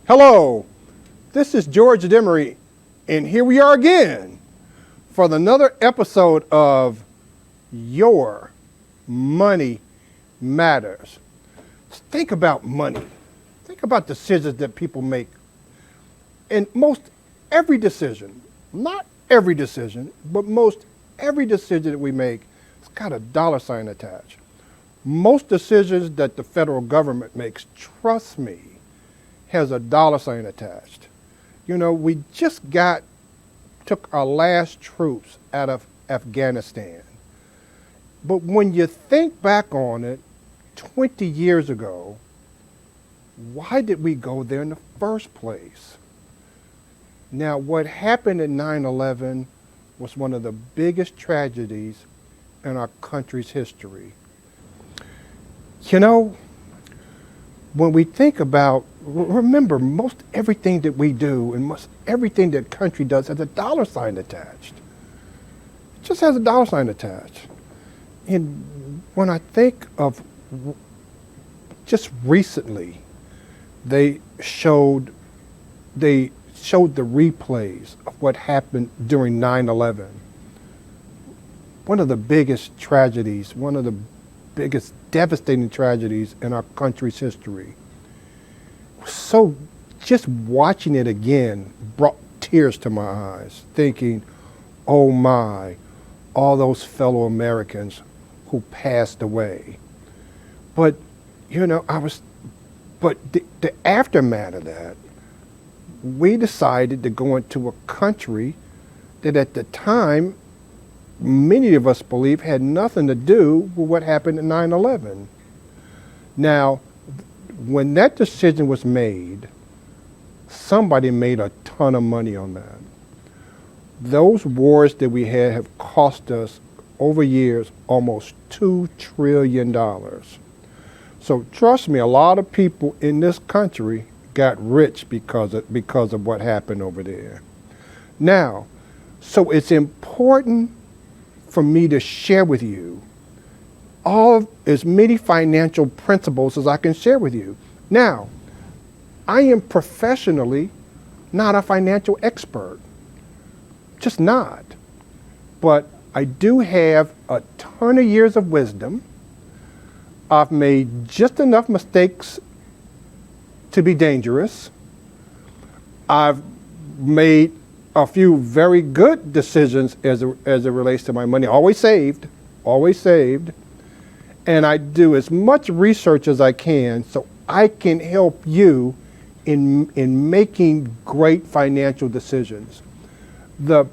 Hello, this is George Demaree, and here we are again for another episode of Your Money Matters. Think about money. Think about decisions that people make. And most every decision, not every decision, but most every decision that we make, it's got a dollar sign attached. Most decisions that the federal government makes, trust me, has a dollar sign attached. You know, we just took our last troops out of Afghanistan. But when you think back on it, 20 years ago, why did we go there in the first place? Now, what happened in 9/11 was one of the biggest tragedies in our country's history. You know, when we think about, remember, most everything that we do and most everything that country does has a dollar sign attached. It just has a dollar sign attached. And when I think of just recently, they showed the replays of what happened during 9/11. One of the biggest tragedies, one of the biggest devastating tragedies in our country's history. So just watching it again brought tears to my eyes, thinking, oh my, all those fellow Americans who passed away. But, you know, the aftermath of that, we decided to go into a country that at the time, many of us believe had nothing to do with what happened in 9/11. Now, when that decision was made, somebody made a ton of money on that. Those wars that we had have cost us over years almost $2 trillion. So trust me, a lot of people in this country got rich because of what happened over there. Now, so it's important for me to share with you as many financial principles as I can share with you. Now, I am professionally not a financial expert, just not. But I do have a ton of years of wisdom. I've made just enough mistakes to be dangerous. I've made a few very good decisions as it relates to my money. Always saved. And I do as much research as I can so I can help you in making great financial decisions. The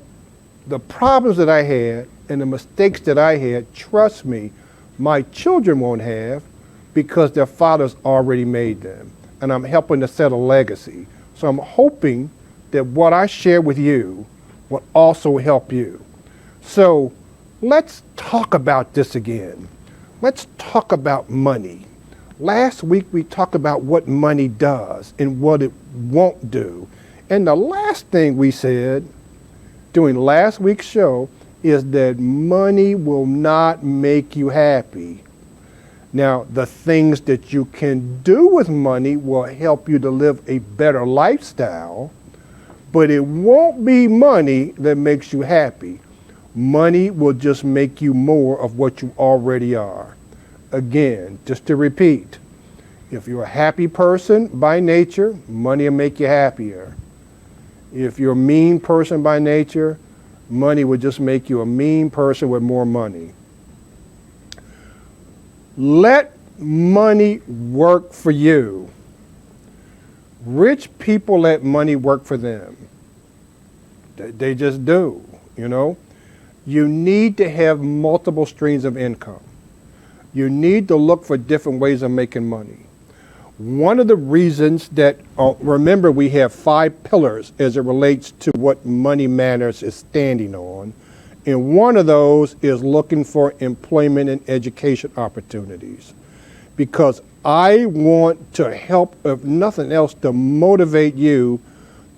problems that I had and the mistakes that I had, trust me, my children won't have because their fathers already made them. And I'm helping to set a legacy. So I'm hoping that what I share with you will also help you. So let's talk about this again. Let's talk about money. Last week we talked about what money does and what it won't do. And the last thing we said during last week's show is that money will not make you happy. Now, the things that you can do with money will help you to live a better lifestyle, but it won't be money that makes you happy. Money will just make you more of what you already are. Again, just to repeat, if you're a happy person by nature, money will make you happier. If you're a mean person by nature, money will just make you a mean person with more money. Let money work for you. Rich people let money work for them. They just do, you know. You need to have multiple streams of income. You need to look for different ways of making money. One of the reasons that, remember, we have 5 pillars as it relates to what Money Matters is standing on. And one of those is looking for employment and education opportunities. Because I want to help, if nothing else, to motivate you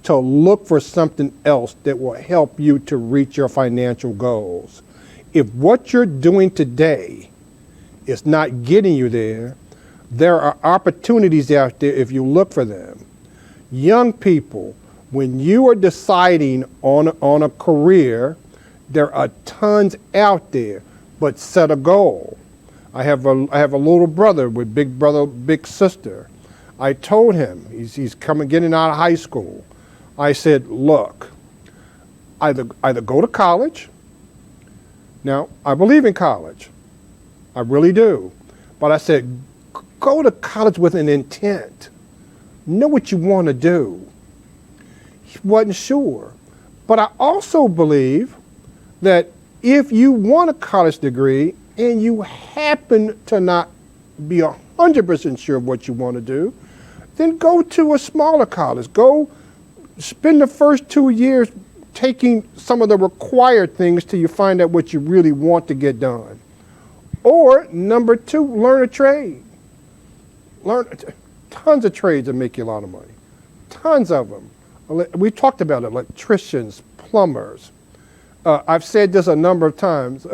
to look for something else that will help you to reach your financial goals. If what you're doing today is not getting you there, there are opportunities out there if you look for them. Young people, when you are deciding on a career, there are tons out there, but set a goal. I have a little brother with big sister. I told him, he's getting out of high school. I said, look, either go to college. Now, I believe in college. I really do. But I said, go to college with an intent. Know what you want to do. He wasn't sure. But I also believe that if you want a college degree and you happen to not be 100% sure of what you want to do, then go to a smaller college. Go spend the first 2 years taking some of the required things till you find out what you really want to get done. Or number 2, learn a trade. Learn tons of trades that make you a lot of money. Tons of them. We talked about it, electricians, plumbers. I've said this a number of times.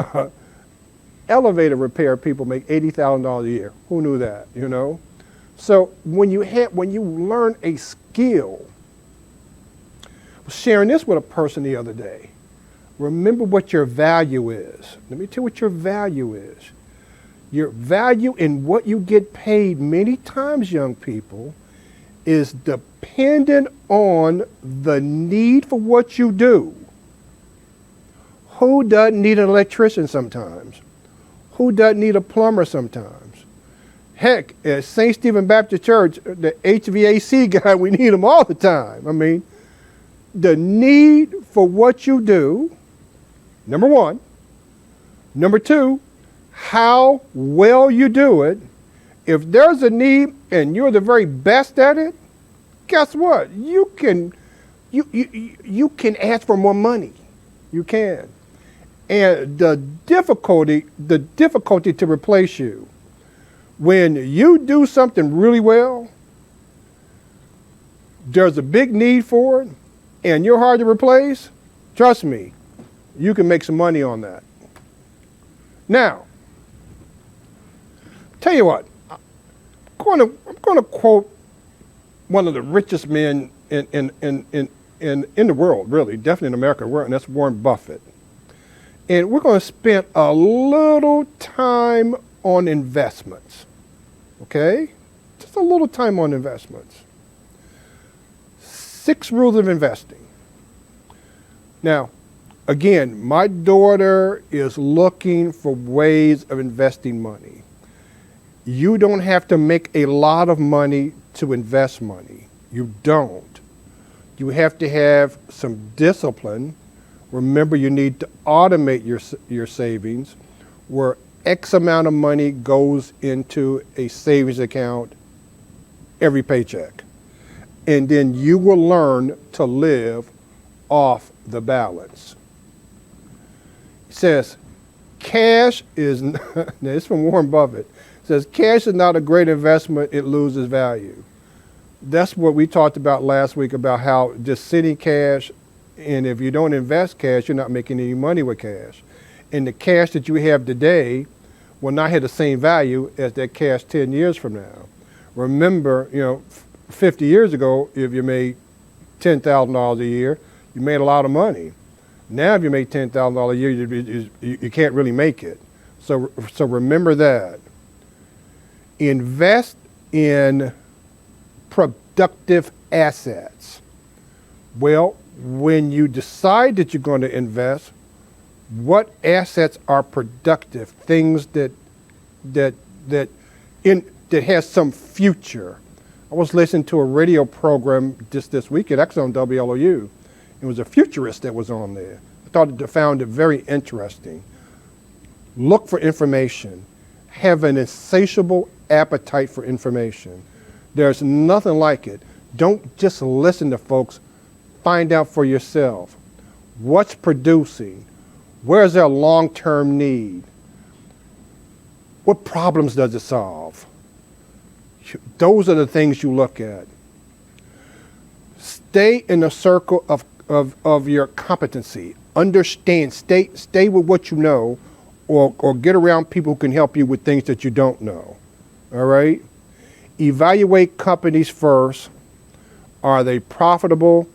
Elevator repair people make $80,000 a year. Who knew that, you know? So when you learn a skill, I was sharing this with a person the other day. Remember what your value is. Let me tell you what your value is. Your value in what you get paid many times, young people, is dependent on the need for what you do. Who doesn't need an electrician sometimes? Who doesn't need a plumber sometimes? Heck, at St. Stephen Baptist Church, the HVAC guy, we need him all the time. I mean, the need for what you do, number 1. Number 2, how well you do it. If there's a need and you're the very best at it, guess what? You can ask for more money. You can. And the difficulty to replace you, when you do something really well, there's a big need for it, and you're hard to replace, trust me, you can make some money on that. Now, tell you what, I'm going to quote one of the richest men in the world, really, definitely in America, and that's Warren Buffett. And we're going to spend a little time on investments, okay? Just a little time on investments. 6 rules of investing. Now, again, my daughter is looking for ways of investing money. You don't have to make a lot of money to invest money. You don't. You have to have some discipline. Remember, you need to automate your savings, where X amount of money goes into a savings account every paycheck. And then you will learn to live off the balance. It says, cash is, now it's from Warren Buffett, it says, cash is not a great investment, it loses value. That's what we talked about last week, about how just sitting cash, and if you don't invest cash, you're not making any money with cash. And the cash that you have today will not have the same value as that cash 10 years from now. Remember, 50 years ago, if you made $10,000 a year, you made a lot of money. Now, if you make $10,000 a year, you can't really make it. So remember that. Invest in productive assets. Well, when you decide that you're going to invest, what assets are productive? Things that has some future. I was listening to a radio program just this weekend, actually on WLOU. It was a futurist that was on there. I found it very interesting. Look for information. Have an insatiable appetite for information. There's nothing like it. Don't just listen to folks. Find out for yourself. What's producing? Where's their long-term need? What problems does it solve? Those are the things you look at. Stay in the circle of your competency. Understand, stay with what you know, or get around people who can help you with things that you don't know. All right? Evaluate companies first. Are they profitable?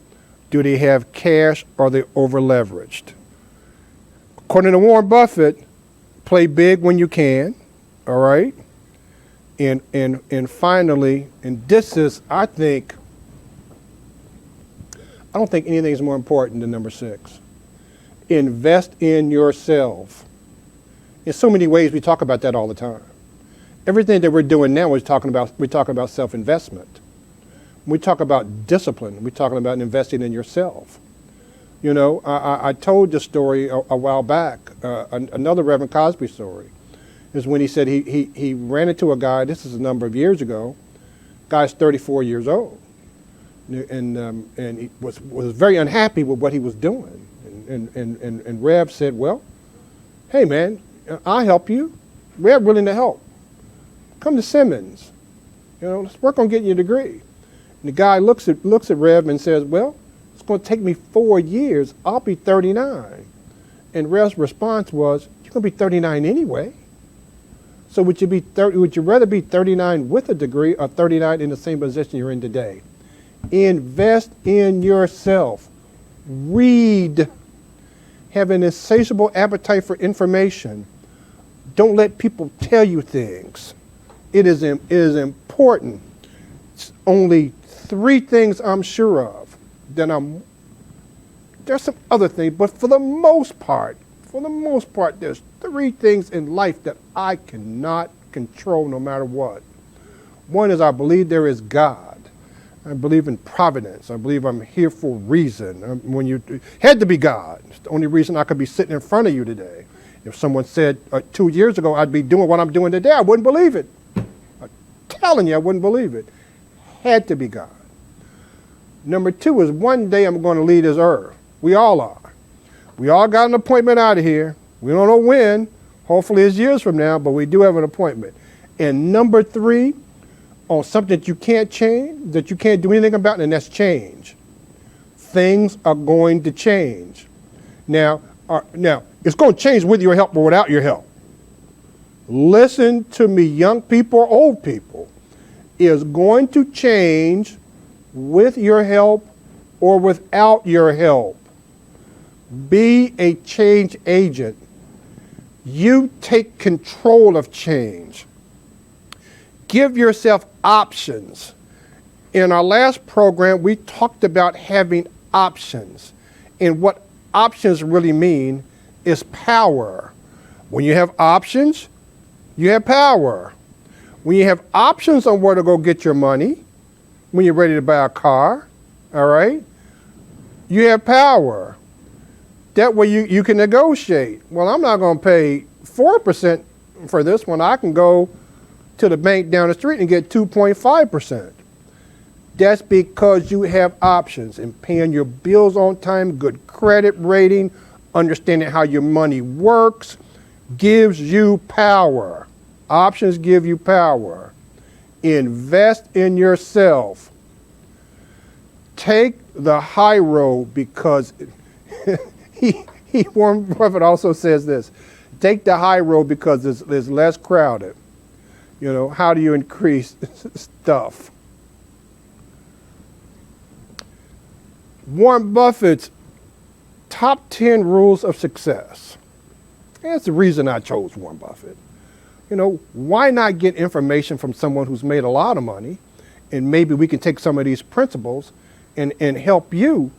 Do they have cash? Are they over-leveraged? According to Warren Buffett, play big when you can, all right? And finally, and this is, I don't think anything is more important than number 6. Invest in yourself. In so many ways, we talk about that all the time. Everything that we're doing now, we're talking about self-investment. We talk about discipline. We're talking about investing in yourself. You know, I told this story a while back, another Reverend Cosby story, is when he said he ran into a guy, this is a number of years ago, guy's 34 years old, and he was very unhappy with what he was doing. And Rev said, well, hey man, I'll help you. We're willing to help. Come to Simmons. You know, let's work on getting your degree. And the guy looks at Rev and says, well, it's going to take me 4 years. I'll be 39. And Rev's response was, you're going to be 39 anyway. So would you rather be 39 with a degree or 39 in the same position you're in today? Invest in yourself. Read. Have an insatiable appetite for information. Don't let people tell you things. It is important. It's only 3 things I'm sure of. There's some other things, but for the most part, there's 3 things in life that I cannot control no matter what. One is I believe there is God. I believe in providence. I believe I'm here for a reason. When you had to be God. It's the only reason I could be sitting in front of you today. If someone said 2 years ago I'd be doing what I'm doing today, I wouldn't believe it. I'm telling you, I wouldn't believe it. Had to be God. Number 2 is one day I'm going to leave this earth. We all are. We all got an appointment out of here. We don't know when. Hopefully it's years from now, but we do have an appointment. And number 3, on something that you can't change, that you can't do anything about, and that's change. Things are going to change. Now, it's going to change with your help or without your help. Listen to me, young people or old people. It's going to change with your help or without your help. Be a change agent. You take control of change. Give yourself options. In our last program, we talked about having options. And what options really mean is power. When you have options, you have power. When you have options on where to go get your money, when you're ready to buy a car, all right, you have power. That way you can negotiate. Well, I'm not going to pay 4% for this one. I can go to the bank down the street and get 2.5%. That's because you have options, and paying your bills on time, good credit rating, understanding how your money works, gives you power. Options give you power. Invest in yourself. Take the high road, because Warren Buffett also says this. Take the high road because it's less crowded. You know, how do you increase stuff? Warren Buffett's top 10 rules of success. That's the reason I chose Warren Buffett. You know, why not get information from someone who's made a lot of money, and maybe we can take some of these principles and help you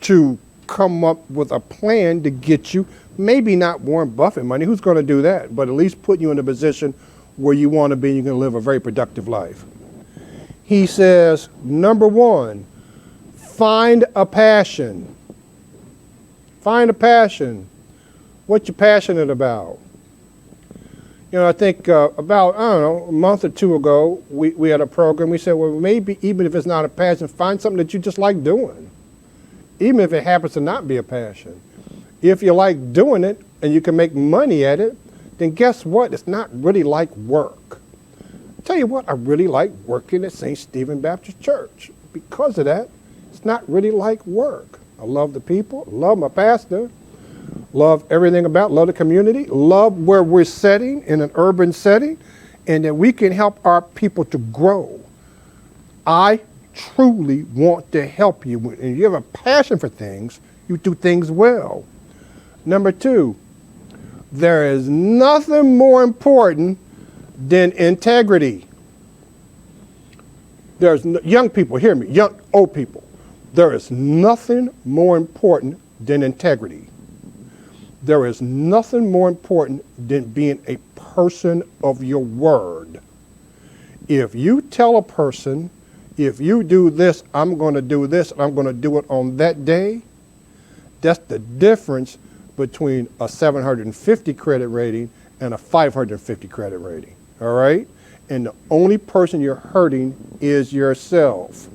to come up with a plan to get you, maybe not Warren Buffett money, who's going to do that, but at least put you in a position where you want to be and you're going to live a very productive life. He says, number 1, find a passion. Find a passion. What you're passionate about. You know, I think about, a month or 2 ago, we had a program. We said, well, maybe even if it's not a passion, find something that you just like doing. Even if it happens to not be a passion. If you like doing it and you can make money at it, then guess what? It's not really like work. I'll tell you what, I really like working at St. Stephen Baptist Church. Because of that, it's not really like work. I love the people, love my pastor, love everything about, love the community, love where we're setting in an urban setting, and that we can help our people to grow. I truly want to help you, and you have a passion for things, you do things well. Number two, there is nothing more important than integrity. Young people, hear me, old people. There is nothing more important than integrity. There is nothing more important than being a person of your word. If you tell a person, if you do this, I'm going to do this, and I'm going to do it on that day, that's the difference between a 750 credit rating and a 550 credit rating, all right? And the only person you're hurting is yourself.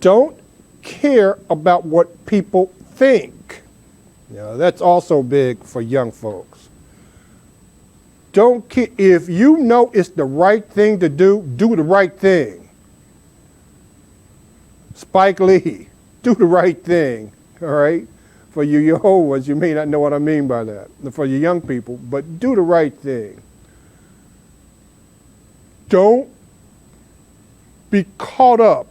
Don't care about what people think. That's also big for young folks. Don't care. If you know it's the right thing to do, do the right thing. Spike Lee, do the right thing, all right? For you old ones, you may not know what I mean by that. For you young people, but do the right thing. Don't be caught up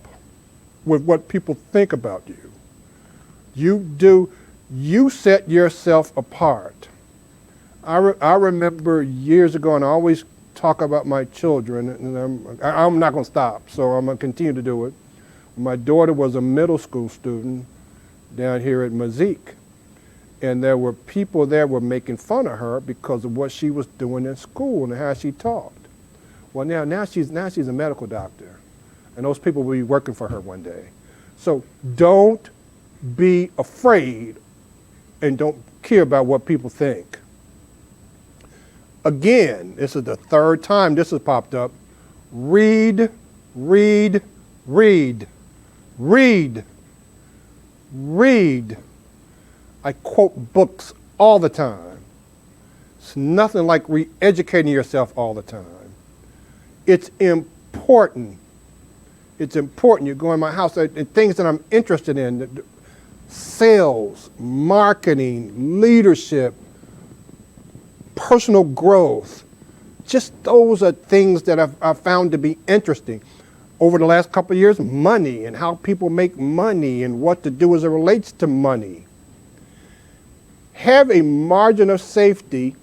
with what people think about you. You set yourself apart. I remember years ago, and I always talk about my children, and I'm not going to stop, so I'm going to continue to do it. My daughter was a middle school student down here at Mazik, and there were people there were making fun of her because of what she was doing in school and how she taught. Well, now she's a medical doctor, and those people will be working for her one day. So don't be afraid and don't care about what people think. Again, this is the third time this has popped up. Read, read, read, read, read. I quote books all the time. It's nothing like re-educating yourself all the time. It's important. It's important. You go in my house, and things that I'm interested in, sales, marketing, leadership, personal growth. Just those are things that I've found to be interesting. Over the last couple of years, money and how people make money and what to do as it relates to money. Have a margin of safety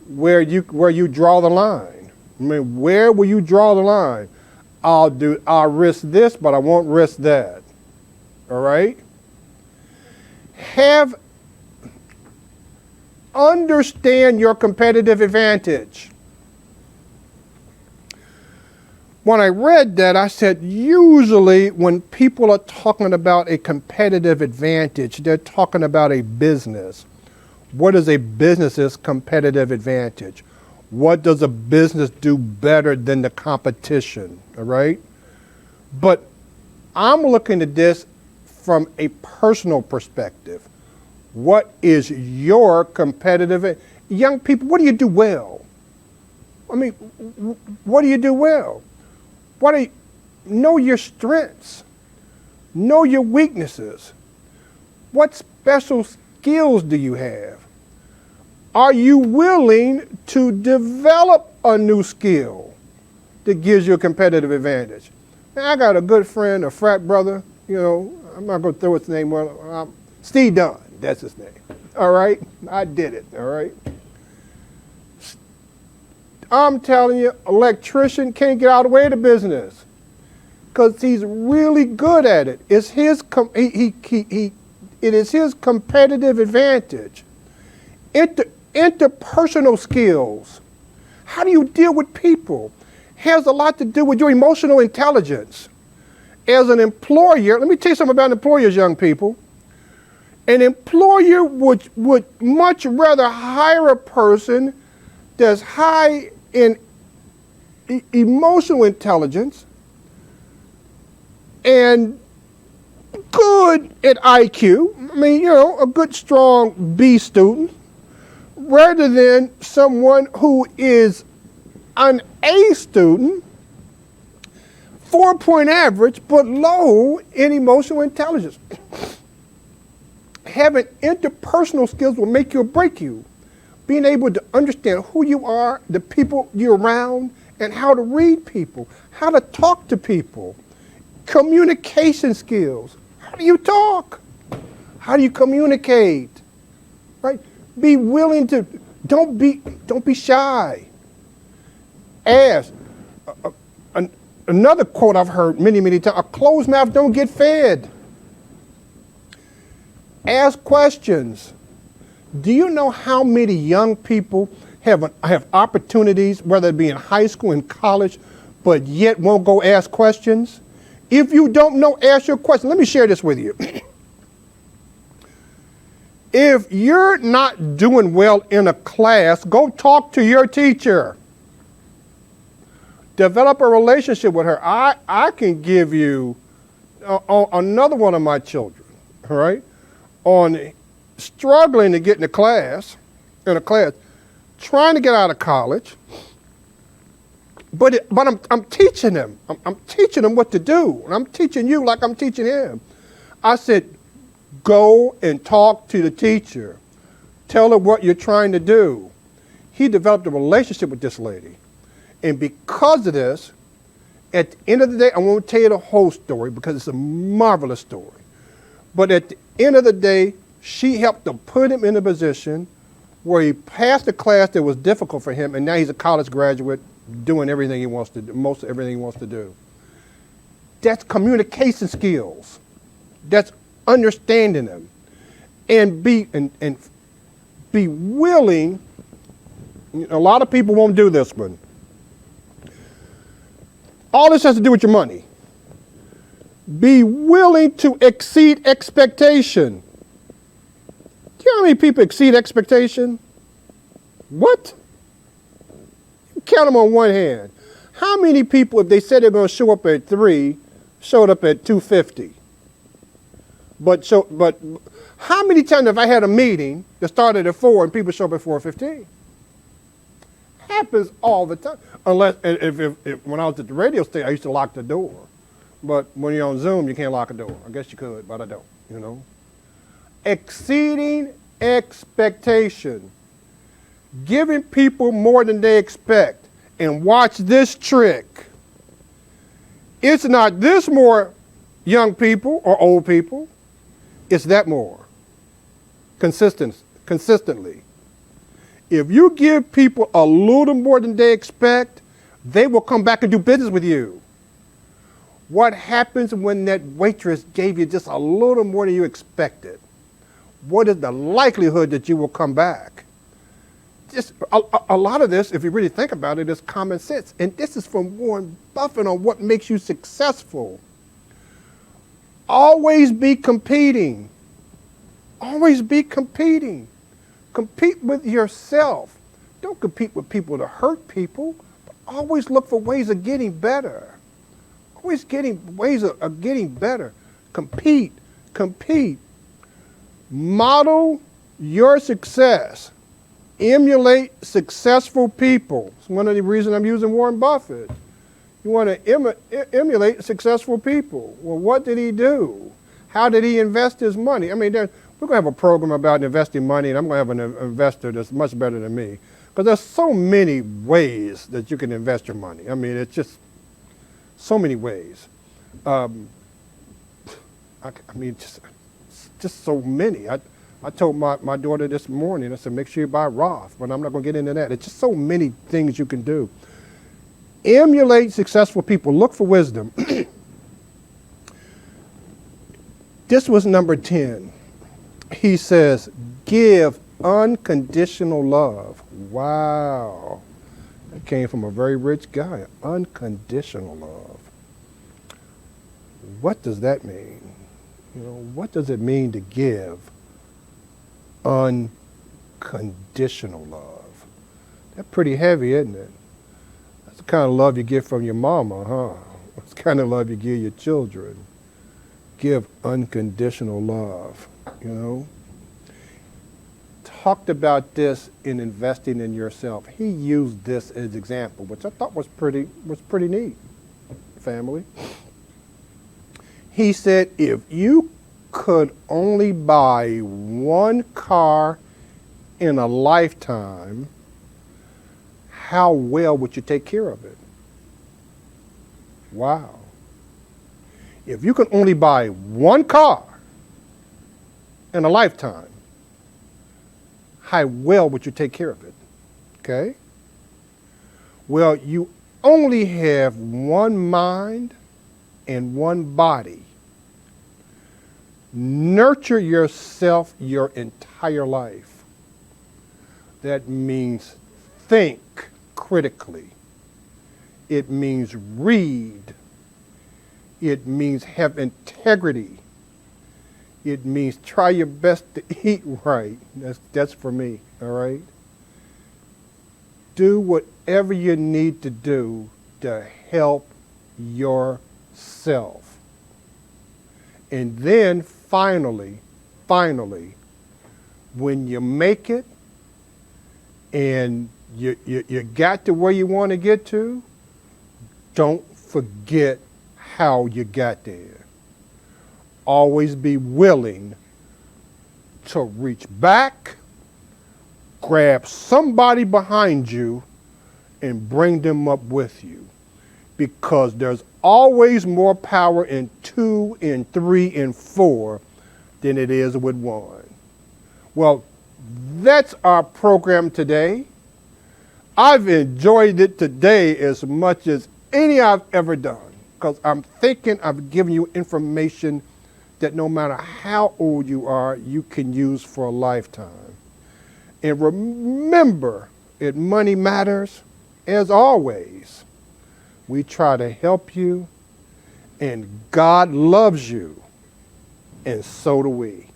where you draw the line. I mean, where will you draw the line? I'll risk this, but I won't risk that. All right? Understand your competitive advantage. When I read that, I said, usually when people are talking about a competitive advantage, they're talking about a business. What is a business's competitive advantage? What does a business do better than the competition, all right? But I'm looking at this from a personal perspective. What is your competitive? Young people, what do you do well? I mean, what do you do well? Know your strengths. Know your weaknesses. What special skills do you have? Are you willing to develop a new skill that gives you a competitive advantage? Now, I got a good friend, a frat brother, I'm not going to throw his name on, Steve Dunn, that's his name. All right? I did it, all right? I'm telling you, electrician can't get out of the way of the business because he's really good at it. It's his it is his competitive advantage. Interpersonal skills. How do you deal with people? Has a lot to do with your emotional intelligence. As an employer, let me tell you something about employers, young people. An employer would much rather hire a person that's high in emotional intelligence and good at IQ. I mean, a good, strong B student, rather than someone who is an A student, 4-point average, but low in emotional intelligence. Having interpersonal skills will make you or break you. Being able to understand who you are, the people you're around, and how to read people, how to talk to people, communication skills. How do you talk? How do you communicate? Right? Be willing to, don't be shy. Ask. Another quote I've heard many, many times, a closed mouth don't get fed. Ask questions. Do you know how many young people have opportunities, whether it be in high school and college, but yet won't go ask questions? If you don't know, ask your question. Let me share this with you. If you're not doing well in a class, go talk to your teacher. Develop a relationship with her. I can give you another one of my children, all right, on struggling to get in a class, trying to get out of college, but I'm teaching them. I'm teaching them what to do, and I'm teaching you like I'm teaching him. I said, go and talk to the teacher. Tell her what you're trying to do. He developed a relationship with this lady. And because of this, at the end of the day, I won't tell you the whole story because it's a marvelous story. But at the end of the day, she helped to put him in a position where he passed a class that was difficult for him, and now he's a college graduate doing everything he wants to do, most of everything he wants to do. That's communication skills. That's understanding them. And be willing. A lot of people won't do this one. All this has to do with your money. Be willing to exceed expectation. Do you know how many people exceed expectation? What? You count them on one hand. How many people, if they said they're going to show up at 3, showed up at 2:50? But how many times have I had a meeting that started at 4 and people show up at 4:15? Happens all the time. Unless, if when I was at the radio station, I used to lock the door. But when you're on Zoom, you can't lock a door. I guess you could, but I don't, you know. Exceeding expectation. Giving people more than they expect. And watch this trick. It's not this more young people or old people. It's that more. Consistently. If you give people a little more than they expect, they will come back and do business with you. What happens when that waitress gave you just a little more than you expected? What is the likelihood that you will come back? Just a lot of this, if you really think about it, is common sense. And this is from Warren Buffett on what makes you successful. Always be competing. Always be competing. Compete with yourself. Don't compete with people to hurt people, but always look for ways of getting better. Always getting ways of getting better. Compete. Model your success. Emulate successful people. It's one of the reasons I'm using Warren Buffett. You want to emulate successful people. Well, what did he do? How did he invest his money? I mean, we're going to have a program about investing money, and I'm going to have an investor that's much better than me. Because there's so many ways that you can invest your money. I mean, it's just so many ways. Just so many. I told my daughter this morning, I said, make sure you buy Roth, but I'm not going to get into that. It's just so many things you can do. Emulate successful people. Look for wisdom. This was number 10. He says, give unconditional love. Wow. That came from a very rich guy. Unconditional love. What does that mean? You know, what does it mean to give unconditional love? That's pretty heavy, isn't it? That's the kind of love you get from your mama, huh? That's the kind of love you give your children. Give unconditional love, you know. Talked about this in investing in yourself. He used this as example, which I thought was pretty neat, family. He said, if you could only buy one car in a lifetime, how well would you take care of it? Wow. If you can only buy one car in a lifetime, how well would you take care of it? Okay? Well, you only have one mind and one body. Nurture yourself your entire life. That means think critically. It means read. It means have integrity. It means try your best to eat right. That's for me, all right? Do whatever you need to do to help yourself. And then finally, when you make it and you got to where you want to get to, don't forget how you got there. Always be willing to reach back, grab somebody behind you, and bring them up with you. Because there's always more power in 2 and 3 and 4 than it is with 1. Well, that's our program today. I've enjoyed it today as much as any I've ever done, because I'm thinking I've given you information that no matter how old you are, you can use for a lifetime. And remember, at Money Matters, as always, we try to help you, and God loves you, and so do we.